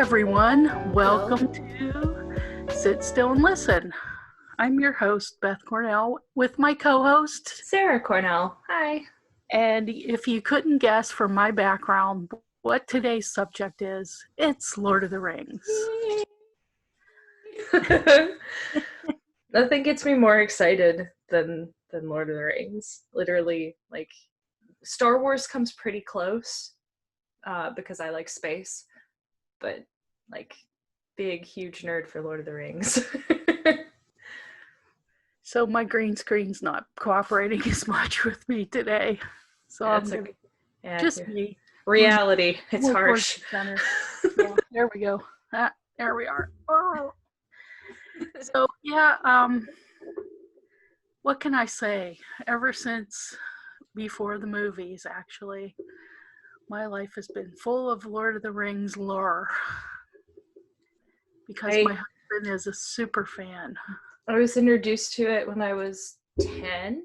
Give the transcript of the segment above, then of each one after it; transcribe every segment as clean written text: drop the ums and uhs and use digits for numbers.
everyone. Welcome to Sit Still and Listen. I'm your host, Beth Cornell, with my co-host, Sarah Cornell. Hi. And if you couldn't guess from my background what today's subject is, it's Lord of the Rings. Nothing gets me more excited than Lord of the Rings. Literally, like, Star Wars comes pretty close because I like space, but like, big, huge nerd for Lord of the Rings. So my green screen's not cooperating as much with me today. So I'm gonna, just me. Reality. It's harsh. Yeah, there we go. There we are. Oh. So what can I say? Ever since before the movies, actually, my life has been full of Lord of the Rings lore. Because my husband is a super fan. I was introduced to it when I was 10,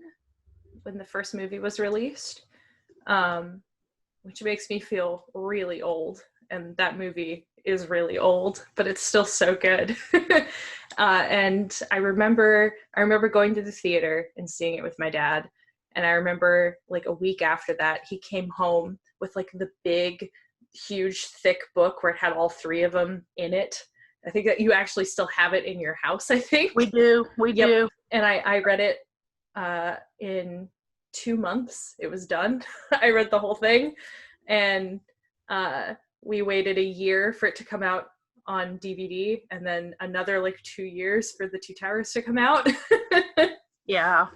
when the first movie was released, which makes me feel really old. And that movie is really old, but it's still so good. And I remember going to the theater and seeing it with my dad. And I remember, like, a week after that, he came home with, like, the big, huge, thick book where it had all three of them in it. I think that you actually still have it in your house, I think. We do. Do. And I read it in 2 months. It was done. I read the whole thing. And we waited a year for it to come out on DVD, and then another, like, 2 years for the Two Towers to come out. Yeah.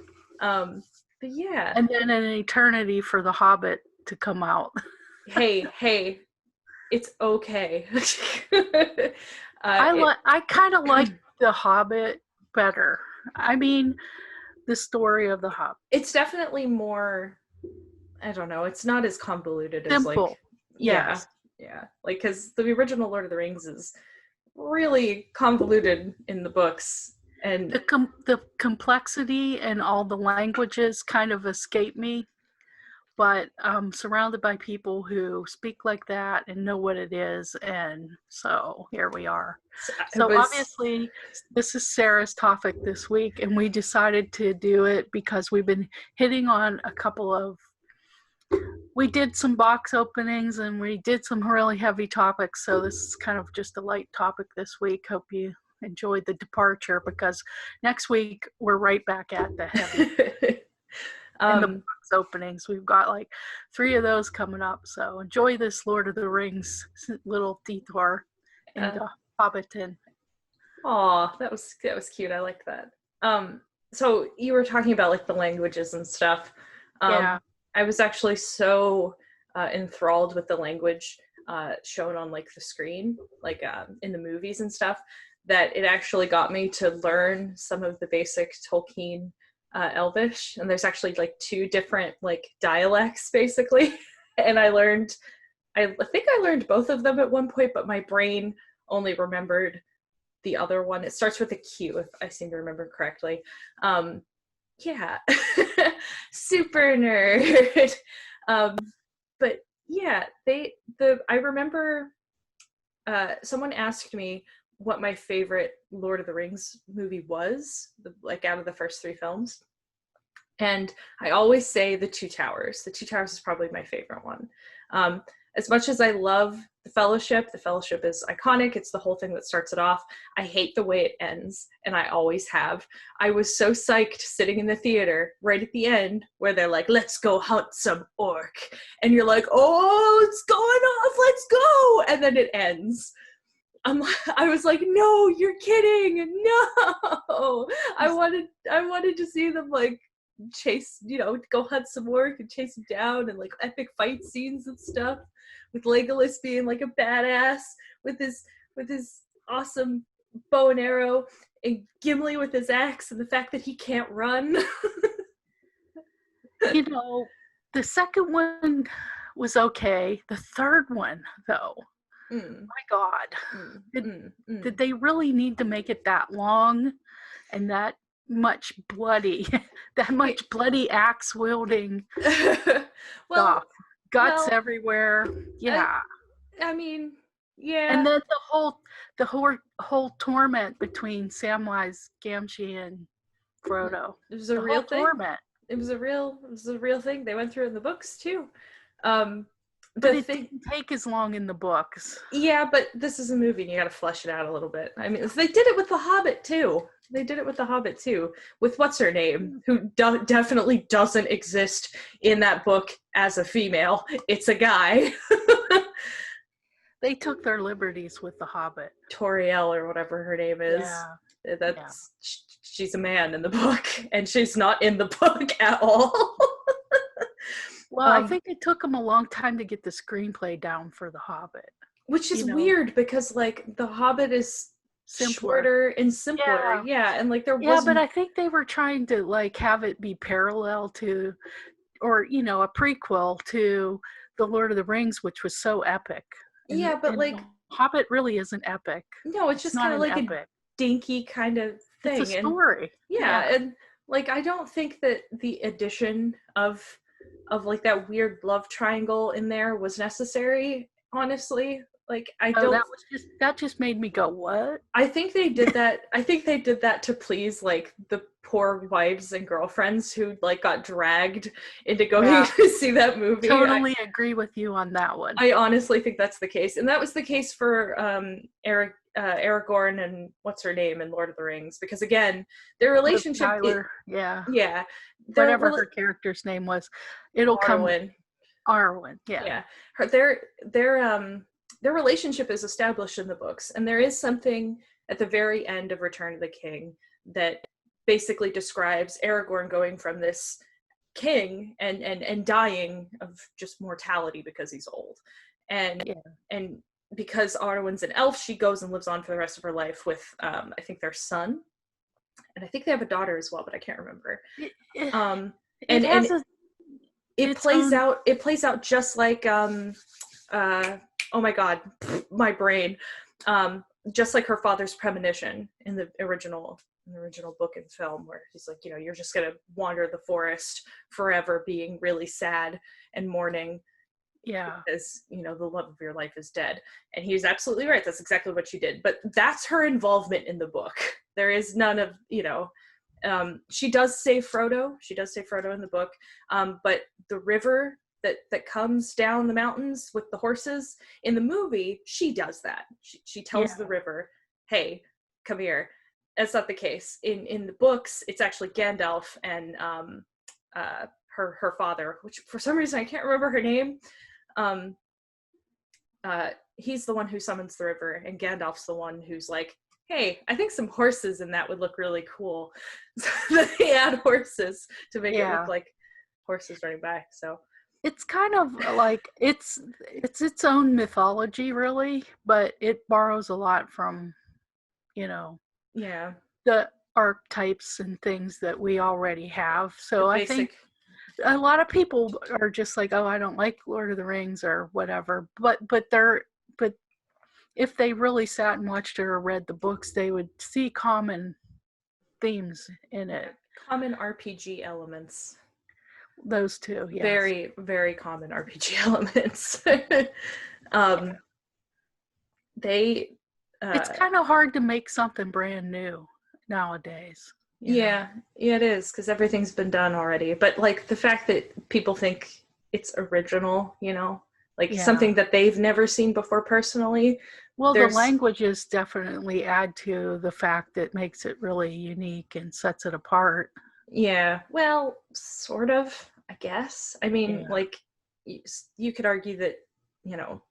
But yeah. And then an eternity for The Hobbit to come out. Hey. It's okay. I kind of like The Hobbit better. I mean, the story of The Hobbit. It's definitely more, I don't know, it's not as convoluted as, simple. Like... Yes. Yeah. Like, because the original Lord of the Rings is really convoluted in the books. And the complexity and all the languages kind of escape me. But I'm surrounded by people who speak like that and know what it is, and so here we are. So obviously, this is Sarah's topic this week, and we decided to do it because we've been hitting on a couple of... We did some box openings, and we did some really heavy topics, so this is kind of just a light topic this week. Hope you enjoyed the departure, because next week we're right back at the heavy. In the box openings, we've got like 3 of those coming up, so enjoy this Lord of the Rings little detour into Hobbiton. Aw, that was cute. I like that. So you were talking about, like, the languages and stuff. Yeah. I was actually so enthralled with the language shown on, like, the screen, like, in the movies and stuff, that it actually got me to learn some of the basic Tolkien Elvish, and there's actually, like, 2 different, like, dialects, basically. And I think I learned both of them at one point, but my brain only remembered the other one. It starts with a Q, if I seem to remember correctly. Yeah. Super nerd. But yeah, I remember someone asked me what my favorite Lord of the Rings movie was, like, out of the first 3 films. And I always say The Two Towers. The Two Towers is probably my favorite one. As much as I love The Fellowship is iconic. It's the whole thing that starts it off. I hate the way it ends, and I always have. I was so psyched sitting in the theater right at the end where they're like, let's go hunt some orc. And you're like, oh, it's going off, let's go. And then it ends. I was like, no, you're kidding. No. I wanted to see them, like, chase, go hunt some orc and chase him down, and, like, epic fight scenes and stuff, with Legolas being, like, a badass with his awesome bow and arrow, and Gimli with his axe, and the fact that he can't run. The second one was okay. The third one, though, my God, did they really need to make it that long and that much bloody axe wielding? Guts everywhere. Yeah. I mean, Yeah. And then the whole torment between Samwise Gamgee and Frodo. It was a The real whole thing. torment. It was a real thing. They went through it in the books too. Um, But the it thing, didn't take as long in the books. yeah, but this is a movie and you got to flesh it out a little bit. I mean, they did it with The Hobbit too. They did it with The Hobbit too, with what's her name, who definitely doesn't exist in that book as a female. It's a guy. They took their liberties with the Hobbit. Toriel or whatever her name is. Yeah. That's she's a man in the book, and she's not in the book at all. Well, I think it took them a long time to get the screenplay down for the Hobbit. Which is weird because like the Hobbit is shorter and simpler. Yeah, and like there was. Yeah, but I think they were trying to like have it be parallel to, or you know, a prequel to the Lord of the Rings, which was so epic. Yeah, but like Hobbit really isn't epic. No, it's just kind of like epic. A dinky kind of thing. It's a story. And like I don't think that the addition of like that weird love triangle in there was necessary, honestly. Like I don't that just made me go, what? I think they did that. I think they did that to please like the poor wives and girlfriends who like got dragged into going to see that movie. Totally agree with you on that one. I honestly think that's the case. And that was the case for Aragorn and what's her name in Lord of the Rings, because again, their relationship whatever her character's name was, it'll Arwen. Their relationship is established in the books, and there is something at the very end of Return of the King that basically describes Aragorn going from this king and dying of just mortality because he's old, and because Arwen's an elf, she goes and lives on for the rest of her life with I think their son, and I think they have a daughter as well, but I can't remember. It plays out just like oh my god, my brain, just like her father's premonition in the original book and film, where he's like, you know, you're just gonna wander the forest forever being really sad and mourning because, you know, the love of your life is dead. And he's absolutely right, that's exactly what she did. But that's her involvement in the book. There is none of, you know, she does save Frodo in the book, but the river that comes down the mountains with the horses in the movie, she does that. She tells the river, hey, come here. That's not the case. In the books, it's actually Gandalf and her father, which for some reason I can't remember her name. He's the one who summons the river, and Gandalf's the one who's like, hey, I think some horses in that would look really cool. So they add horses to make it look like horses running by. So it's kind of like it's its own mythology, really, but it borrows a lot from, you know, the archetypes and things that we already have. So I think a lot of people are just like, oh, I don't like Lord of the Rings or whatever, but if they really sat and watched it or read the books, they would see common themes in it. Common RPG elements. Those two, yes. Very, very common RPG elements. It's kind of hard to make something brand new nowadays. Yeah, it is, because everything's been done already. But like the fact that people think it's original, you know, like something that they've never seen before personally. Well, the languages definitely add to the fact that makes it really unique and sets it apart. Yeah, well, sort of, I guess. I mean, like, you could argue that, you know,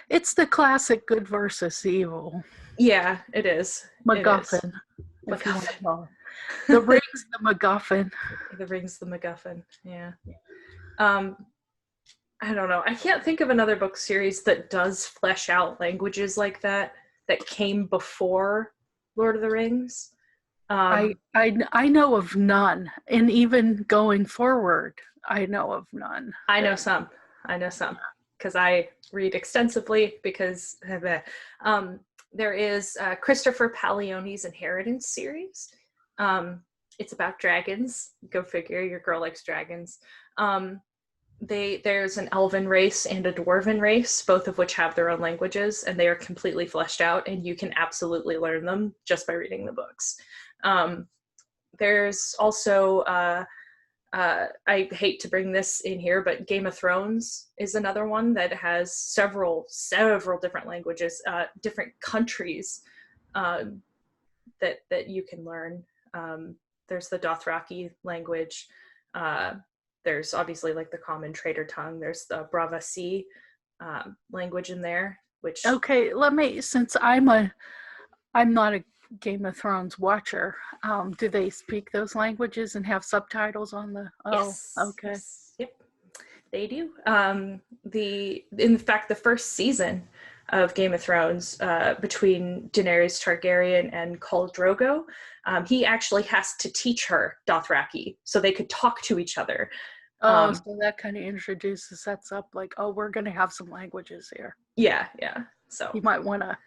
it's the classic good versus evil. Yeah, it is. MacGuffin. The ring's the MacGuffin. The ring's the MacGuffin, yeah. I don't know. I can't think of another book series that does flesh out languages like that came before Lord of the Rings. I know of none, and even going forward, I know of none. I know some, because I read extensively. Because there is Christopher Paolini's Inheritance series. It's about dragons. Go figure. Your girl likes dragons. There's an elven race and a dwarven race, both of which have their own languages, and they are completely fleshed out, and you can absolutely learn them just by reading the books. There's also I hate to bring this in here, but Game of Thrones is another one that has several different languages, different countries that you can learn. There's the Dothraki language. There's obviously like the common trader tongue. There's the Bravasi language in there, which Okay, since I'm not a Game of Thrones watcher, do they speak those languages and have subtitles on the yes, okay. yes, yep, they do. In fact, the first season of Game of Thrones, between Daenerys Targaryen and Khal Drogo, he actually has to teach her Dothraki so they could talk to each other. So that kind of sets up like, oh, we're going to have some languages here. Yeah. So you might want to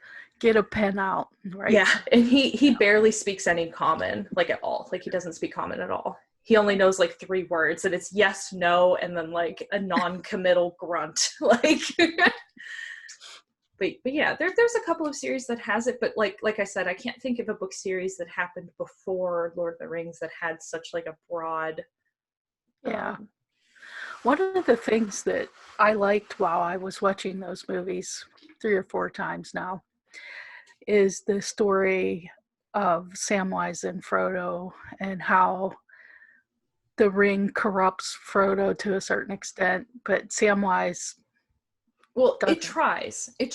get a pen out, right? Yeah, and he barely speaks any common, like at all. Like he doesn't speak common at all. He only knows like 3 words, and it's yes, no, and then like a non-committal grunt. Like, but yeah, there's a couple of series that has it, but like I said, I can't think of a book series that happened before Lord of the Rings that had such like a broad. Yeah. One of the things that I liked while I was watching those movies 3 or 4 times now is the story of Samwise and Frodo and how the ring corrupts Frodo to a certain extent, but Samwise it tries, but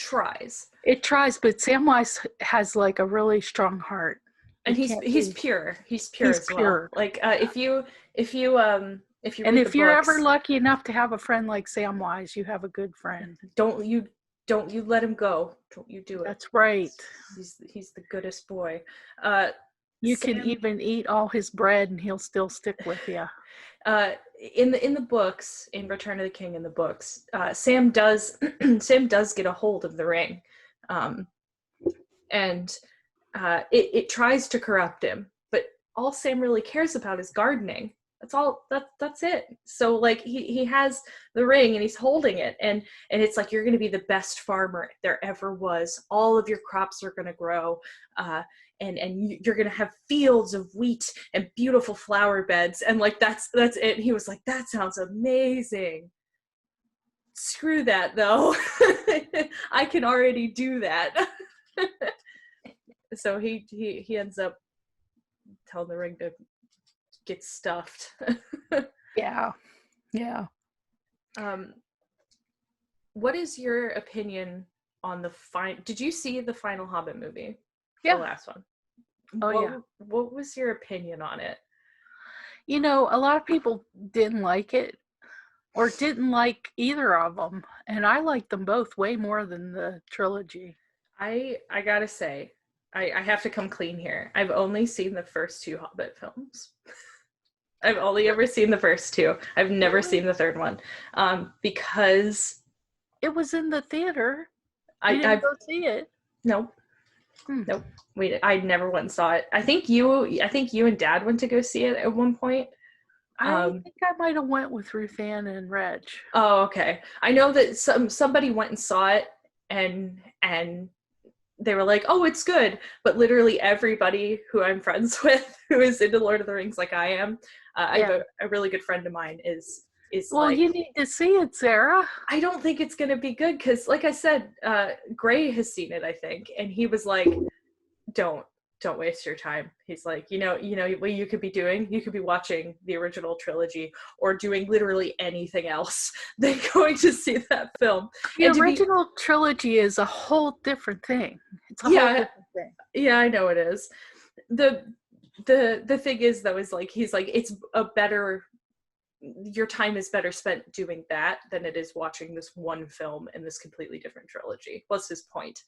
Samwise has like a really strong heart, and he's pure. He's pure. Like if you you're ever lucky enough to have a friend like Samwise, you have a good friend. Don't you let him go. Don't you do it. That's right. He's the goodest boy. You can even eat all his bread and he'll still stick with you. In the books, in Return of the King, in the books, Sam does get a hold of the ring, and it tries to corrupt him. But all Sam really cares about is gardening. That's all. That's it. So like he has the ring and he's holding it, and it's like, you're going to be the best farmer there ever was. All of your crops are going to grow, and you're going to have fields of wheat and beautiful flower beds, and like that's it. And he was like, that sounds amazing. Screw that though. I can already do that. So he ends up telling the ring to get stuffed. Yeah. What is your opinion on did you see the final Hobbit movie? Yeah. The last one. Yeah. What was your opinion on it? You know, a lot of people didn't like it or didn't like either of them, and I liked them both way more than the trilogy. I gotta say, I have to come clean here. I've only seen the first 2 Hobbit films. I've only ever seen the first 2. I've never seen the third one, because it was in the theater. I didn't go see it. Nope. Nope. I never went and saw it. I think you and Dad went to go see it at one point. I think I might have went with Ruth Ann and Reg. Oh, okay. I know that somebody went and saw it, and they were like, oh, it's good. But literally everybody who I'm friends with who is into Lord of the Rings like I am, I have a really good friend of mine is well, like, you need to see it, Sarah. I don't think it's going to be good because, like I said, Gray has seen it, I think, and he was like, don't waste your time. He's like, you know what you could be doing? You could be watching the original trilogy or doing literally anything else than going to see that film. The original trilogy is a whole different thing. It's a whole different thing. Yeah, I know it is. The thing is, though, is like, he's like, it's your time is better spent doing that than it is watching this one film in this completely different trilogy. What's his point?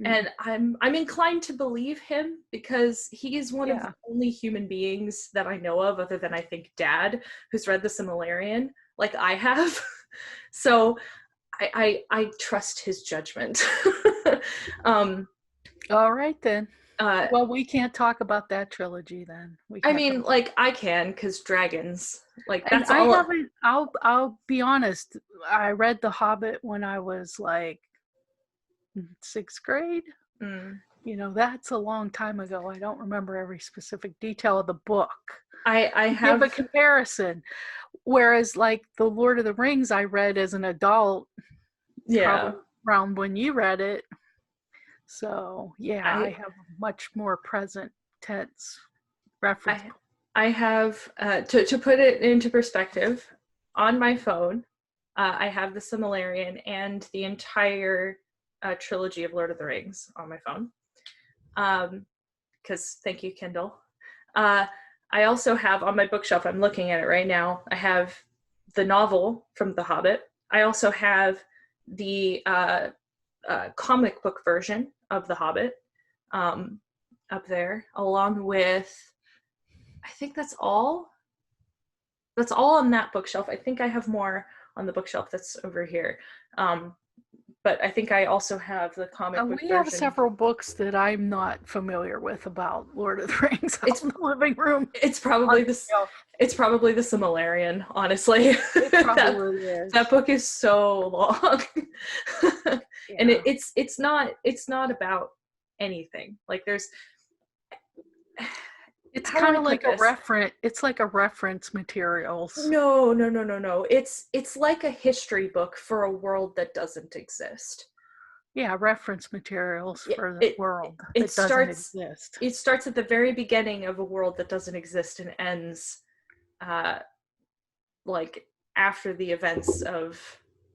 And I'm inclined to believe him because he is one of the only human beings that I know of, other than I think Dad, who's read the Silmarillion like I have. So I trust his judgment. All right then. Well, we can't talk about that trilogy then. We I can't mean, talk. like, I can, because dragons. Like, And that's I all. haven't. I'll be honest. I read The Hobbit when I was like sixth grade. Mm. That's a long time ago. I don't remember every specific detail of the book. I To give a have, comparison, whereas like The Lord of the Rings, I read as an adult, yeah. probably around when you read it. So yeah, I I have a much more present tense reference. I I have to put it into perspective, on my phone, I have the Silmarillion and the entire trilogy of Lord of the Rings on my phone. Because thank you, Kindle. Uh, I also have on my bookshelf, I'm looking at it right now, I have the novel from The Hobbit. I also have the comic book version of The Hobbit up there, along with, I think that's all. That's all on that bookshelf. I think I have more on the bookshelf that's over here. But I think I also have the comic book We have version. several books that I'm not familiar with about Lord of the Rings out in the living room. It's probably the Silmarillion, honestly. It probably is. That book is so long. Yeah. And it's not about anything. Like, there's, It's how do kind I of put like a this? reference. It's like a reference materials. No. It's like a history book for a world that doesn't exist. Yeah, reference materials Yeah, for the world that doesn't exist. It starts at the very beginning of a world that doesn't exist and ends like after the events of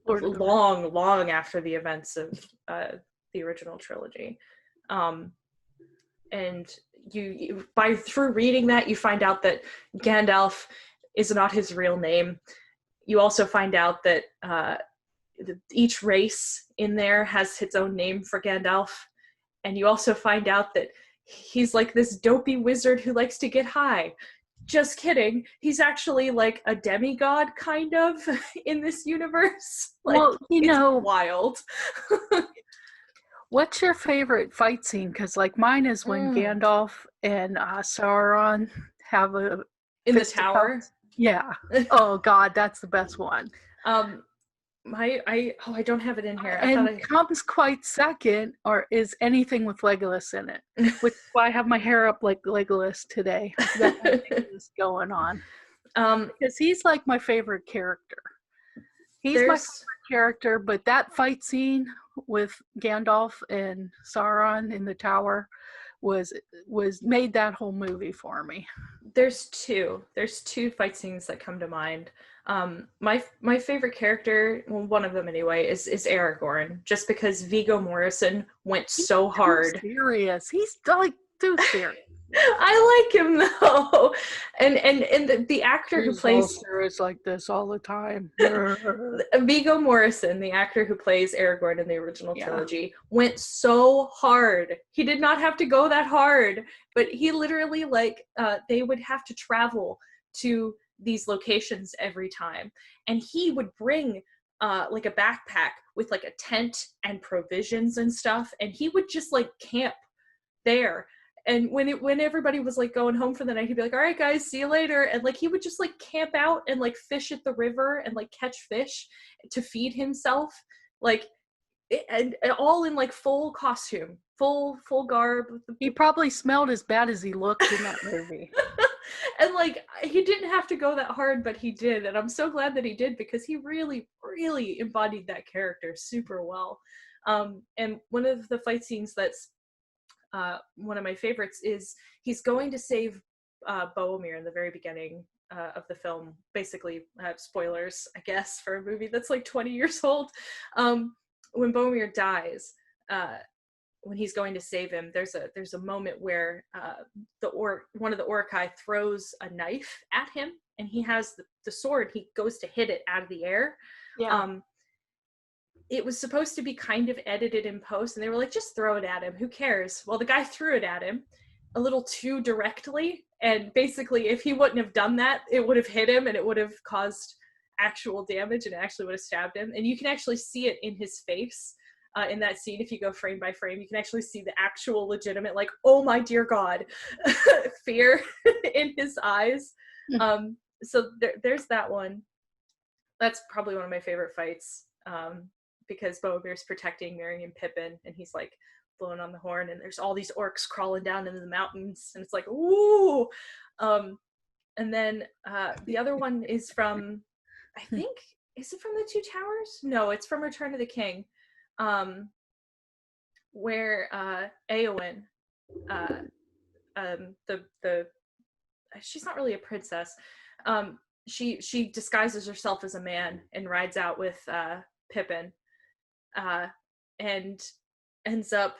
long after the events of the original trilogy. And you through reading that, you find out that Gandalf is not his real name. You also find out that each race in there has its own name for Gandalf. And you also find out that he's like this dopey wizard who likes to get high. Just kidding. He's actually like a demigod, kind of, in this universe. Like, well, it's wild. What's your favorite fight scene? Because like mine is when Gandalf and Sauron have a in the tower. Yeah. Oh God, that's the best one. I don't have it in here. And comes quite second, or is anything with Legolas in it, which is why I have my hair up like Legolas today. That is going on. Because he's like my favorite character. He's my favorite character, but that fight scene with Gandalf and Sauron in the tower was made that whole movie for me. There's two fight scenes that come to mind. My favorite character, well, one of them anyway, is Aragorn, just because Viggo Mortensen went so hard. Serious. He's like too serious. I like him though, and the actor who plays serious like this all the time. Viggo Mortensen, the actor who plays Aragorn in the original trilogy, went so hard. He did not have to go that hard, but he literally they would have to travel to these locations every time, and he would bring like a backpack with like a tent and provisions and stuff, and he would just like camp there. And when everybody was like going home for the night, he'd be like, all right, guys, see you later. And like, he would just like camp out and like fish at the river and like catch fish to feed himself. Like, and all in like full costume, full garb. He probably smelled as bad as he looked in that movie. And like, he didn't have to go that hard, but he did. And I'm so glad that he did, because he really, really embodied that character super well. And one of the fight scenes that's one of my favorites is he's going to save Boromir in the very beginning of the film. Basically, spoilers, I guess, for a movie that's like 20 years old. When Boromir dies, when he's going to save him, there's a moment where one of the Uruk-hai throws a knife at him, and he has the sword. He goes to hit it out of the air. Yeah. It was supposed to be kind of edited in post, and they were like, just throw it at him, who cares? Well, the guy threw it at him a little too directly, and basically if he wouldn't have done that, it would have hit him and it would have caused actual damage, and it actually would have stabbed him. And you can actually see it in his face in that scene, if you go frame by frame, you can actually see the actual legitimate, like, oh my dear God, fear in his eyes. So there's that one. That's probably one of my favorite fights, because Boromir's protecting Merry and Pippin, and he's like blowing on the horn, and there's all these orcs crawling down into the mountains, and it's like, ooh. And then the other one is from, I think, is it from the Two Towers? No, it's from Return of the King, where Eowyn, the she's not really a princess. She disguises herself as a man and rides out with Pippin, and ends up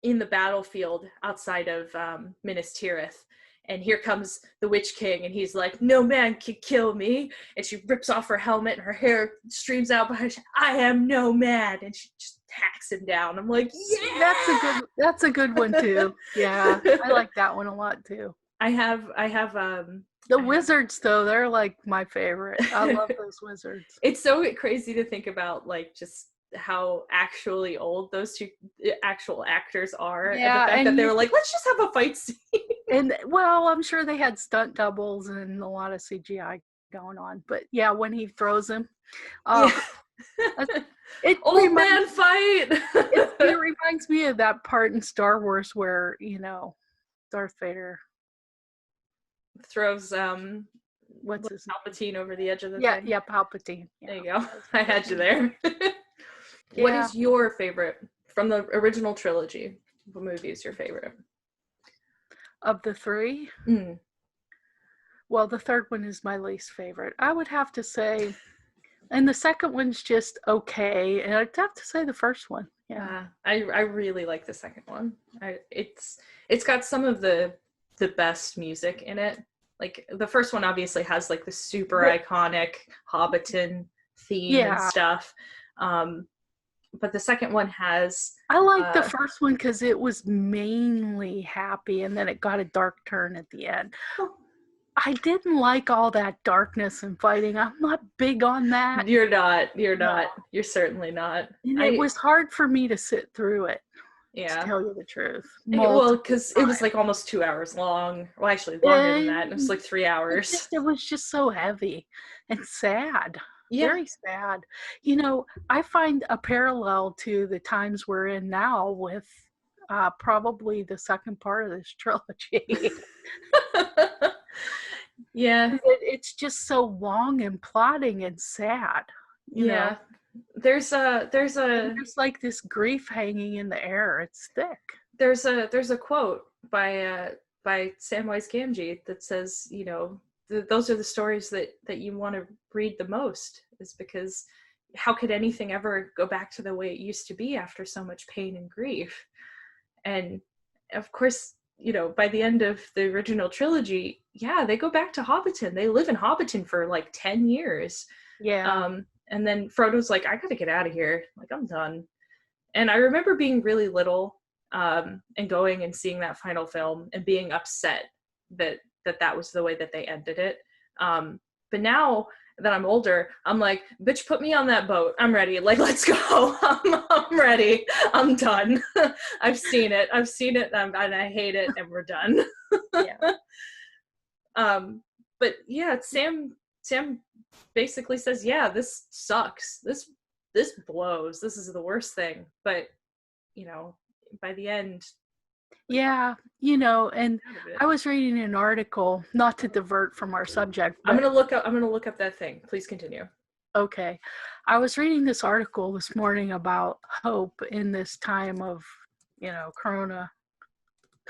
in the battlefield outside of Minas Tirith. And here comes the Witch King, and he's like, "No man can kill me." And she rips off her helmet, and her hair streams out behind her. "I am no man," and she just hacks him down. I'm like, yeah, that's a good one too. Yeah, I like that one a lot too. I have the wizards though, they're like my favorite. I love those wizards. It's so crazy to think about, like, just how actually old those two actual actors are. Yeah, and the fact that they were like, let's just have a fight scene. And well, I'm sure they had stunt doubles and a lot of CGI going on. But yeah, when he throws him, old man fight. it reminds me of that part in Star Wars where, Darth Vader throws what's his Palpatine over the edge of the thing. thing. Yeah, Palpatine. Yeah. There you go. I had you there. What is your favorite from the original trilogy? What movie is your favorite? Of the three? Well, the third one is my least favorite. I would have to say, and the second one's just okay. And I'd have to say the first one. Yeah. I really like the second one. It's got some of the best music in it. Like, the first one obviously has like the super iconic Hobbiton theme and stuff. But the second one has... I like the first one because it was mainly happy, and then it got a dark turn at the end. I didn't like all that darkness and fighting. I'm not big on that. You're not. You're certainly not. And it was hard for me to sit through it. Yeah. To tell you the truth. Well, because it was like almost 2 hours long. Well, actually longer than that. It was like 3 hours. It was just so heavy and sad. Yeah. Very sad. I find a parallel to the times we're in now with probably the second part of this trilogy. Yeah. It's just so long and plotting and sad. You know? There's like this grief hanging in the air. It's thick. There's a quote by Samwise Gamgee that says, those are the stories that you want to read the most, is because how could anything ever go back to the way it used to be after so much pain and grief? And of course, by the end of the original trilogy, they go back to Hobbiton. They live in Hobbiton for like 10 years. Yeah. And then Frodo's like, I gotta get out of here. Like, I'm done. And I remember being really little, and going and seeing that final film and being upset that was the way that they ended it. But now that I'm older, I'm like, bitch, put me on that boat. I'm ready. Like, let's go. I'm ready. I'm done. I've seen it, and I hate it, and we're done. But yeah, Sam basically says, this sucks. This blows. This is the worst thing. But, by the end. Yeah, and I was reading an article, not to divert from our subject. I'm gonna look up that thing. Please continue. Okay. I was reading this article this morning about hope in this time of, Corona,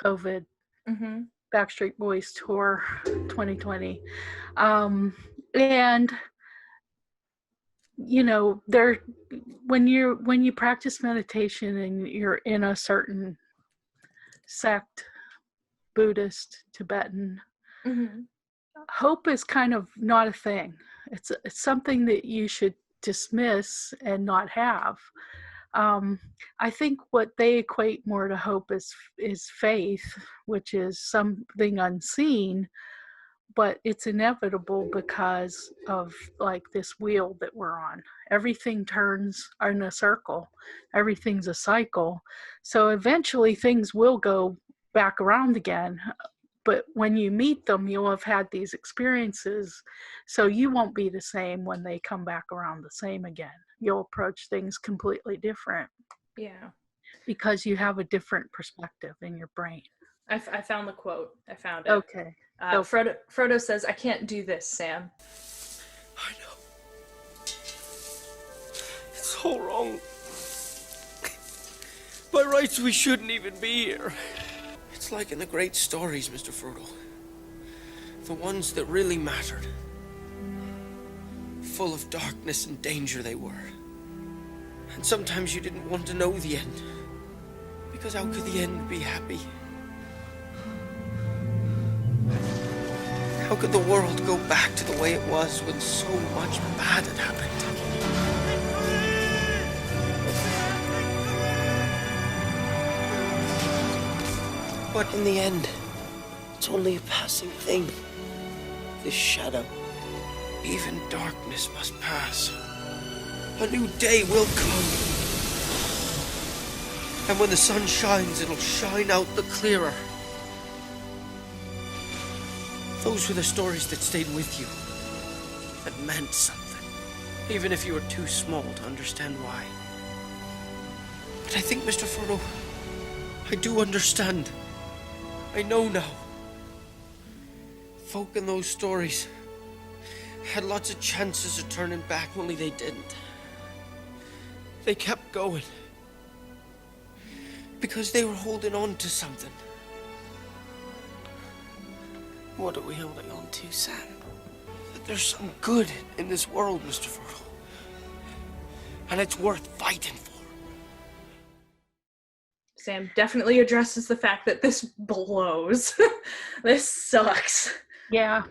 COVID, Backstreet Boys tour 2020. And when you practice meditation and you're in a certain sect, Buddhist, Tibetan, hope is kind of not a thing. It's something that you should dismiss and not have. I think what they equate more to hope is faith, which is something unseen, but it's inevitable because of like this wheel that we're on. Everything turns in a circle. Everything's a cycle. So eventually things will go back around again. But when you meet them, you'll have had these experiences. So you won't be the same when they come back around the same again. You'll approach things completely different. Yeah. Because you have a different perspective in your brain. I found the quote. I found it. Okay. Frodo says, "I can't do this, Sam." I know. It's all wrong. By rights, we shouldn't even be here. It's like in the great stories, Mr. Frodo. The ones that really mattered. Full of darkness and danger they were. And sometimes you didn't want to know the end. Because how could the end be happy? How could the world go back to the way it was when so much bad had happened? But in the end, it's only a passing thing. This shadow. Even darkness must pass. A new day will come. And when the sun shines, it'll shine out the clearer. Those were the stories that stayed with you, that meant something, even if you were too small to understand why. But I think, Mr. Frodo, I do understand. I know now. Folk in those stories had lots of chances of turning back, only they didn't. They kept going. Because they were holding on to something. What are we holding on to, Sam? That there's some good in this world, Mr. Frodo. And it's worth fighting for. Sam definitely addresses the fact that this blows. This sucks. Yeah.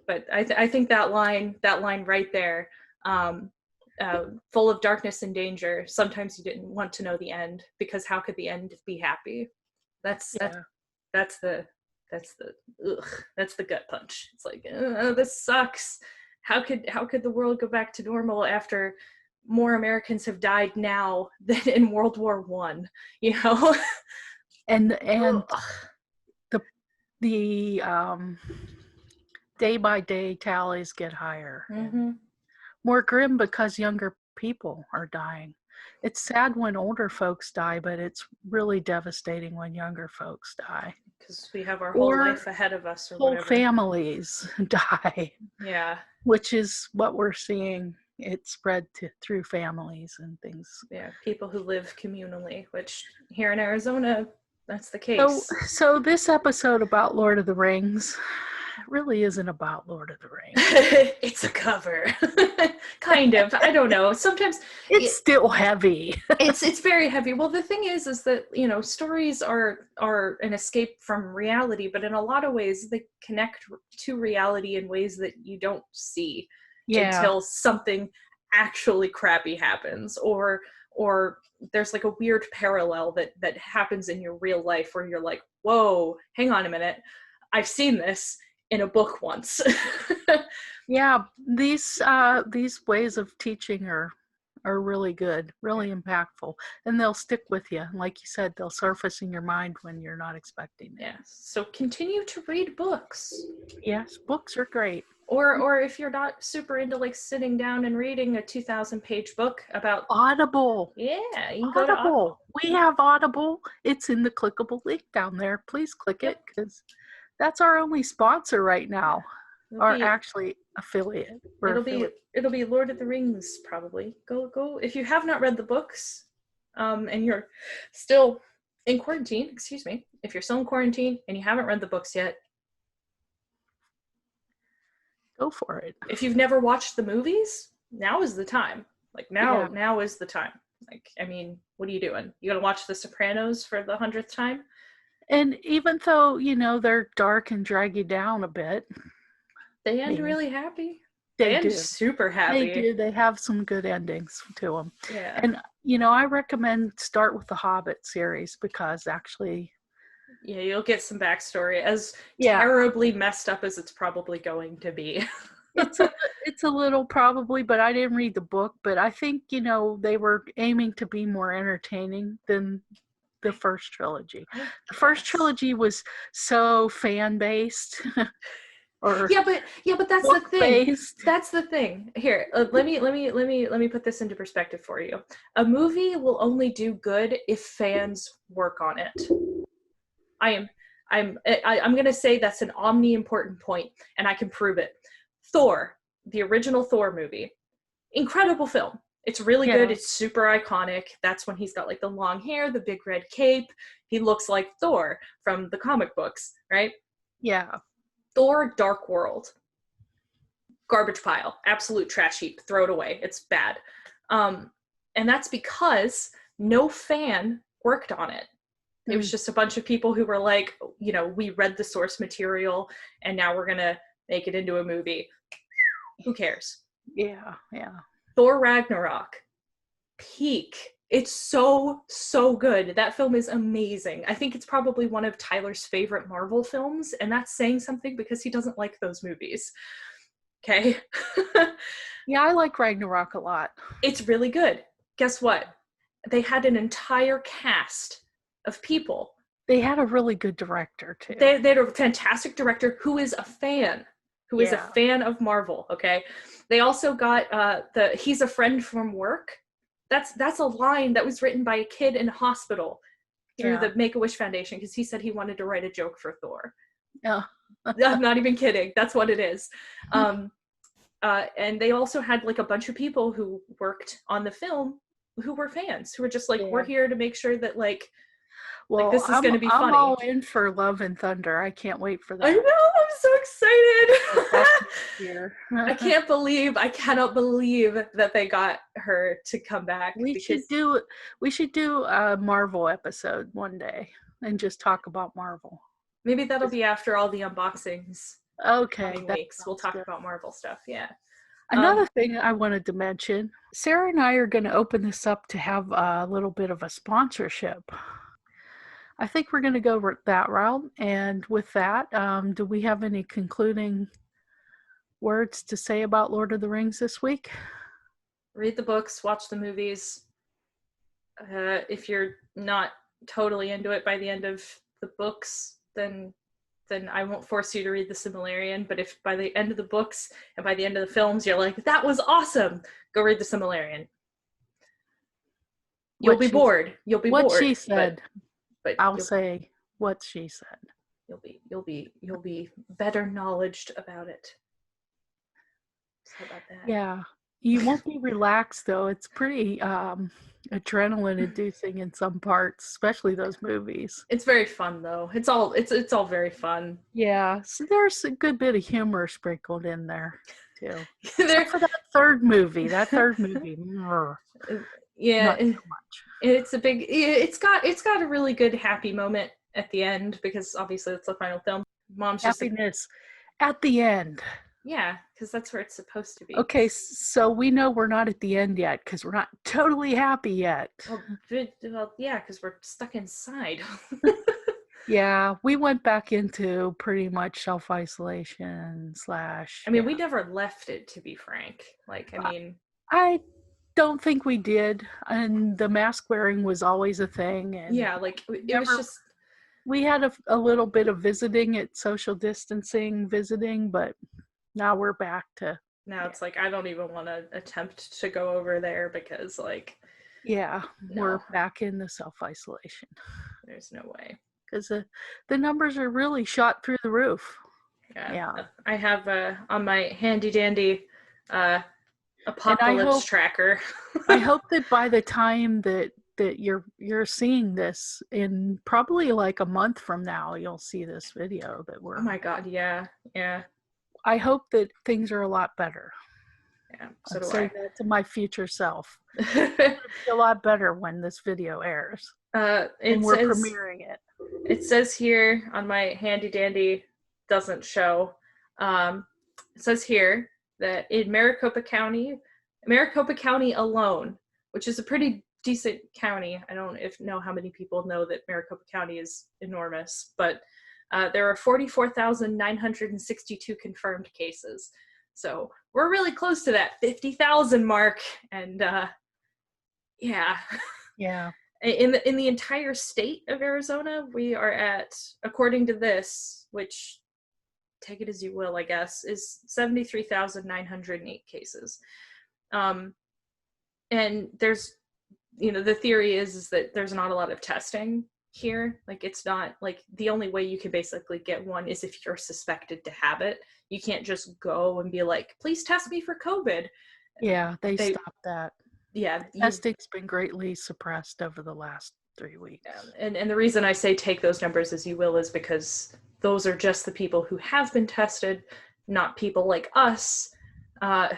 But I think that line right there, full of darkness and danger. Sometimes you didn't want to know the end, because how could the end be happy? That's the gut punch. It's like, this sucks. How could the world go back to normal after more Americans have died now than in World War One? You know, and the day by day tallies get higher. Mm-hmm. More grim because younger people are dying. It's sad when older folks die, but it's really devastating when younger folks die. Because we have our whole life ahead of us, or whole whatever. Families die. Yeah. Which is what we're seeing. It spread through families and things. Yeah, people who live communally, which here in Arizona, that's the case. So this episode about Lord of the Rings really isn't about Lord of the Rings. It's a cover. Kind of. I don't know. Sometimes it's still heavy. It's very heavy. Well, the thing is that, you know, stories are an escape from reality, but in a lot of ways they connect to reality in ways that you don't see until something actually crappy happens, or there's like a weird parallel that happens in your real life where you're like, whoa, hang on a minute, I've seen this in a book once. Yeah, these ways of teaching are really good, really impactful, and they'll stick with you. Like you said, they'll surface in your mind when you're not expecting them. Yeah. So continue to read books. Yes, books are great. Or if you're not super into like sitting down and reading a 2,000-page book about Audible. Yeah, you can Audible. go to Audible. We have Audible. It's in the clickable link down there. Please click it, because that's our only sponsor right now. Actually affiliate. It'll be Lord of the Rings probably. Go if you have not read the books, and you're still in quarantine. Excuse me. If you're still in quarantine and you haven't read the books yet, go for it. If you've never watched the movies, now is the time. Like now is the time. Like, I mean, what are you doing? You gonna watch The Sopranos for the 100th time? And even though, you know, they're dark and drag you down a bit, they end really happy. They end do. Super happy. They do. They have some good endings to them. Yeah. And, you know, I recommend start with the Hobbit series, because actually Yeah, you'll get some backstory, as Yeah. terribly messed up as it's probably going to be. It's a little probably, but I didn't read the book. But I think, they were aiming to be more entertaining than the first trilogy. The first trilogy was so fan based, or yeah, but that's the thing. based. That's the thing. Here, let me put this into perspective for you. A movie will only do good if fans work on it. I'm gonna say that's an omni-important point, and I can prove it. Thor, the original Thor movie, incredible film. It's really good. It's super iconic. That's when he's got like the long hair, the big red cape. He looks like Thor from the comic books, right? Yeah. Thor: Dark World, garbage pile, absolute trash heap. Throw it away. It's bad. And that's because no fan worked on it. It was just a bunch of people who were like, we read the source material and now we're going to make it into a movie. Who cares? Yeah. Thor Ragnarok, peak. It's so good. That film is amazing. I think it's probably one of Tyler's favorite Marvel films, and that's saying something because he doesn't like those movies. Okay? Yeah, I like Ragnarok a lot. It's really good. Guess what? They had an entire cast of people. They had a really good director, too. They had a fantastic director who is a fan. Is a fan of Marvel, okay? They also got he's a friend from work. That's a line that was written by a kid in a hospital through the Make-A-Wish Foundation because he said he wanted to write a joke for Thor. Yeah. I'm not even kidding. That's what it is. And they also had like a bunch of people who worked on the film who were fans, who were just like, we're here to make sure that like this is going to be funny. I'm all in for Love and Thunder. I can't wait for that. I know. I'm so excited. I cannot believe that they got her to come back. We should do a Marvel episode one day and just talk about Marvel. Maybe that'll be after all the unboxings. Okay. Weeks. We'll talk about Marvel stuff. Yeah. Another thing I wanted to mention, Sarah and I are going to open this up to have a little bit of a sponsorship. I think we're going to go that route. And with that, do we have any concluding words to say about Lord of the Rings this week? Read the books, watch the movies. If you're not totally into it by the end of the books, then I won't force you to read the Silmarillion. But if by the end of the books and by the end of the films, you're like, that was awesome, go read the Silmarillion. You'll be bored. What she said. But I'll say what she said. You'll be better knowledged about it. So about that. Yeah. You won't be relaxed though. It's pretty adrenaline inducing in some parts, especially those movies. It's very fun though. It's all very fun. Yeah. So there's a good bit of humor sprinkled in there too. Except for that third movie. Yeah, it's got a really good happy moment at the end because obviously it's the final film. Mom's happiness at the end. Yeah, because that's where it's supposed to be. Okay, so we know we're not at the end yet because we're not totally happy yet. Well, yeah, because we're stuck inside. Yeah, we went back into pretty much self-isolation / we never left it, to be frank. I don't think we did, and the mask wearing was always a thing. And was just we had a little bit of visiting at social distancing visiting, but now we're back to it's like I don't even want to attempt to go over there because we're back in the self-isolation. There's no way because the numbers are really shot through the roof. I have on my handy dandy apocalypse tracker. I hope that by the time that you're seeing this, in probably like a month from now, you'll see this video that we're. Oh my God! Yeah. I hope that things are a lot better. Yeah. So do I. Say that to my future self. It'll be a lot better when this video airs. We're premiering it. It says here on my handy dandy doesn't show. It says here that in Maricopa County alone, which is a pretty decent county. I don't know how many people know that Maricopa County is enormous, but there are 44,962 confirmed cases. So we're really close to that 50,000 mark. And yeah. Yeah. In the entire state of Arizona, we are at, according to this, which take it as you will, I guess, is 73,908 cases. And there's, the theory is that there's not a lot of testing here. Like, it's not, like, the only way you can basically get one is if you're suspected to have it. You can't just go and be like, please test me for COVID. Yeah, they stopped that. Yeah. Testing's been greatly suppressed over the last 3 weeks. Yeah. And the reason I say take those numbers as you will is because those are just the people who have been tested, not people like us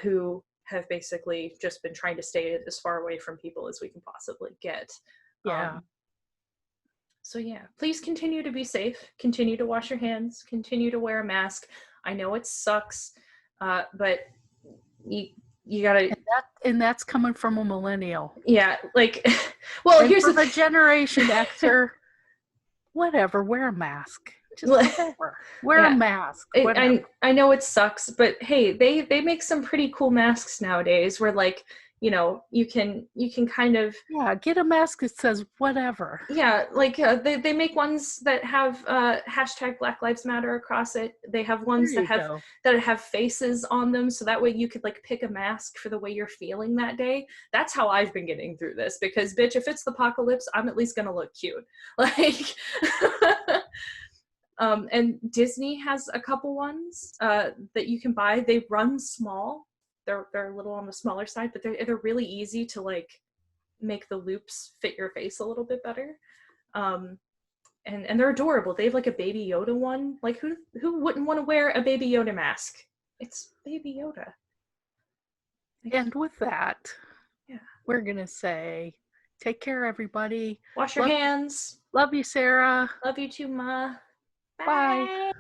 who have basically just been trying to stay as far away from people as we can possibly get. Yeah. So yeah, please continue to be safe, continue to wash your hands, continue to wear a mask. I know it sucks, but you gotta... And that's coming from a millennial. Yeah, like, well, and here's from a Generation Xer, whatever, wear a mask. Just whatever. Wear a mask. I know it sucks, but hey, they make some pretty cool masks nowadays where, like, you can kind of... Yeah, get a mask that says whatever. Yeah, like they make ones that have hashtag Black Lives Matter across it. They have ones that have faces on them, so that way you could, like, pick a mask for the way you're feeling that day. That's how I've been getting through this, because bitch, if it's the apocalypse, I'm at least gonna look cute. Like and Disney has a couple ones that you can buy. They run small. They're a little on the smaller side, but they're really easy to, like, make the loops fit your face a little bit better. And they're adorable. They have, like, a Baby Yoda one. Like, who wouldn't want to wear a Baby Yoda mask? It's Baby Yoda. And with that, we're gonna say, take care, everybody. Wash your hands. Love you, Sarah. Love you too, Ma. Bye.